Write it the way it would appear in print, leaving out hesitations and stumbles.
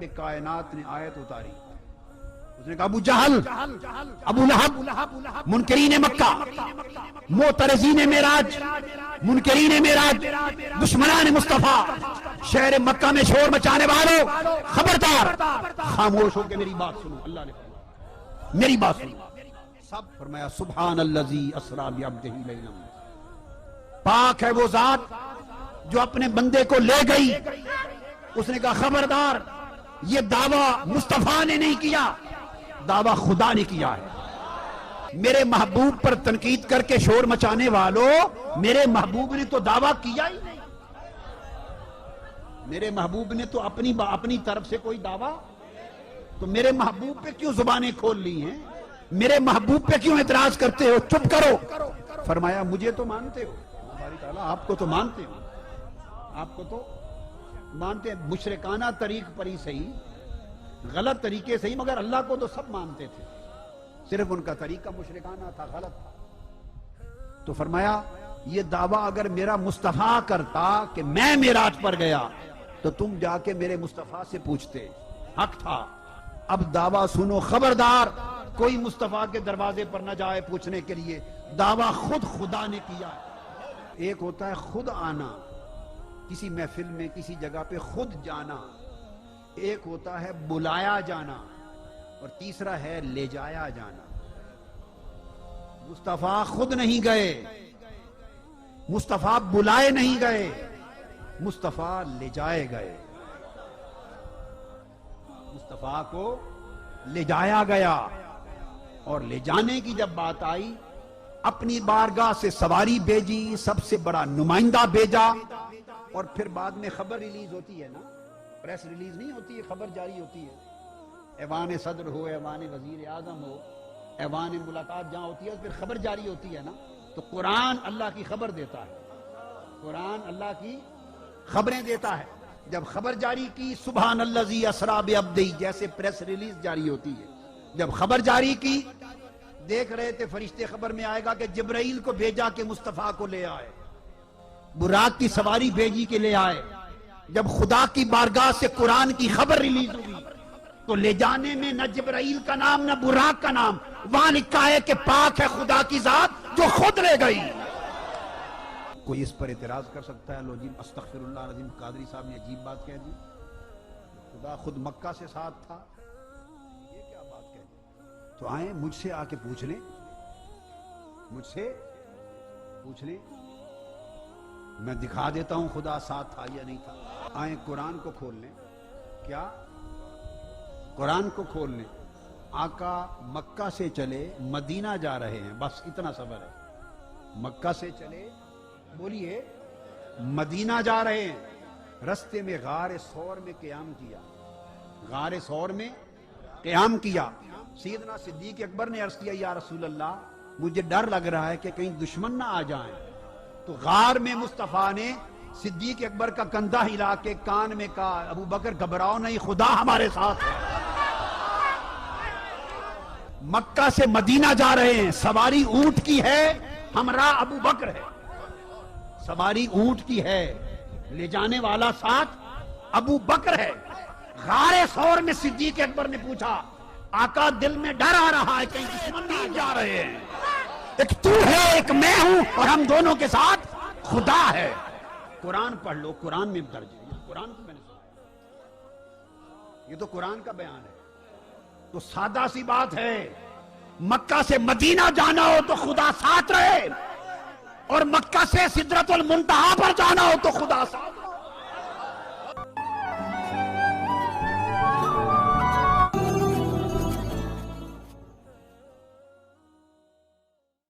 رب کائنات نے آیت اتاری. اس نے کہا ابو جہل، ابو لہب، منکرین مکہ، معترضین معراج، منکرین معراج، دشمنان مصطفیٰ، شہر مکہ میں شور مچانے والوں، خبردار خاموش ہو کے میری بات سنو. اللہ نے فرمایا میری بات سنو. سب فرمایا سبحان الذی اسریٰ بعبدہ لیلا. پاک ہے وہ ذات جو اپنے بندے کو لے گئی. اس نے کہا خبردار، یہ دعویٰ مصطفیٰ نے نہیں کیا، دعویٰ خدا نے کیا ہے. میرے محبوب پر تنقید کر کے شور مچانے والوں، میرے محبوب نے تو دعویٰ کیا ہی نہیں. میرے محبوب نے تو اپنی طرف سے کوئی دعویٰ، تو میرے محبوب پہ کیوں زبانیں کھول لی ہیں؟ میرے محبوب پہ کیوں اعتراض کرتے ہو؟ چپ کرو. فرمایا مجھے تو مانتے ہو، باری تعالیٰ آپ کو تو مانتے ہو، آپ کو تو مانتے ہیں. مشرکانہ طریق پر ہی صحیح، غلط طریقے سے ہی، مگر اللہ کو تو سب مانتے تھے، صرف ان کا طریقہ مشرکانہ تھا، غلط تھا. تو فرمایا یہ دعویٰ اگر میرا مصطفیٰ کرتا کہ میں معراج پر گیا تو تم جا کے میرے مصطفیٰ سے پوچھتے، حق تھا. اب دعویٰ سنو، خبردار کوئی مصطفیٰ کے دروازے پر نہ جائے پوچھنے کے لیے. دعویٰ خود خدا نے کیا. ایک ہوتا ہے خود آنا، کسی محفل میں کسی جگہ پہ خود جانا، ایک ہوتا ہے بلایا جانا، اور تیسرا ہے لے جایا جانا. مصطفیٰ خود نہیں گئے، مصطفیٰ بلائے نہیں گئے، مصطفیٰ لے جائے گئے. مصطفیٰ کو لے جایا گیا، اور لے جانے کی جب بات آئی اپنی بارگاہ سے سواری بھیجی، سب سے بڑا نمائندہ بھیجا. اور پھر بعد میں خبر ریلیز ہوتی ہے نا، پریس ریلیز نہیں ہوتی ہے، خبر جاری ہوتی ہے. ایوان صدر ہو، ایوان وزیر اعظم ہو، ایوان ملاقات جہاں ہوتی ہے پھر خبر جاری ہوتی ہے نا. تو قرآن اللہ کی خبر دیتا ہے، قرآن اللہ کی خبریں دیتا ہے. جب خبر جاری کی سبحان الذی اسریٰ بعبدہ، جیسے پریس ریلیز جاری ہوتی ہے، جب خبر جاری کی، دیکھ رہے تھے فرشتے خبر میں آئے گا کہ جبرائیل کو بھیجا کہ مصطفیٰ کو لے آئے، براق کی سواری بھیجی کے لے آئے. جب خدا کی بارگاہ سے قرآن کی خبر ریلیز ہوئی تو لے جانے میں نہ جبرائیل کا نام نہ براق کا نام، وہاں لکھا ہے کہ پاک ہے خدا کی ذات جو خود لے گئی. کوئی اس پر اعتراض کر سکتا ہے؟ لو جی استغفر اللہ العظیم، قادری صاحب نے عجیب بات کہہ دی، خدا خود مکہ سے ساتھ تھا، یہ کیا بات کہہ دی؟ تو آئیں مجھ سے آ کے پوچھ لیں، مجھ سے پوچھ لیں، میں دکھا دیتا ہوں خدا ساتھ تھا یا نہیں تھا. آئیں قرآن کو کھول لیں. کیا؟ قرآن کو کھول لیں. آقا مکہ سے چلے مدینہ جا رہے ہیں، بس اتنا سفر ہے. مکہ سے چلے، بولیے، مدینہ جا رہے ہیں. رستے میں غار ثور میں قیام کیا، غار ثور میں قیام کیا. سیدنا صدیق اکبر نے عرض کیا یا رسول اللہ مجھے ڈر لگ رہا ہے کہ کہیں دشمن نہ آ جائیں. تو غار میں مصطفیٰ نے صدیق اکبر کا کندھا ہلا کے کان میں کہا ابو بکر گھبراؤ نہیں، خدا ہمارے ساتھ ہے. مکہ سے مدینہ جا رہے ہیں، سواری اونٹ کی ہے، ہمراہ ابو بکر ہے. سواری اونٹ کی ہے، لے جانے والا ساتھ ابو بکر ہے. غار ثور میں صدیق اکبر نے پوچھا آقا دل میں ڈر آ رہا ہے کہیں دشمن نہیں جا رہے ہیں، ایک تو ہے ایک میں ہوں اور ہم دونوں کے ساتھ خدا ہے. قرآن پڑھ لو، قرآن میں درج ہے. قرآن کو میں نے سنا، یہ تو قرآن کا بیان ہے. تو سادہ سی بات ہے، مکہ سے مدینہ جانا ہو تو خدا ساتھ رہے، اور مکہ سے سدرۃ المنتہا پر جانا ہو تو خدا ساتھ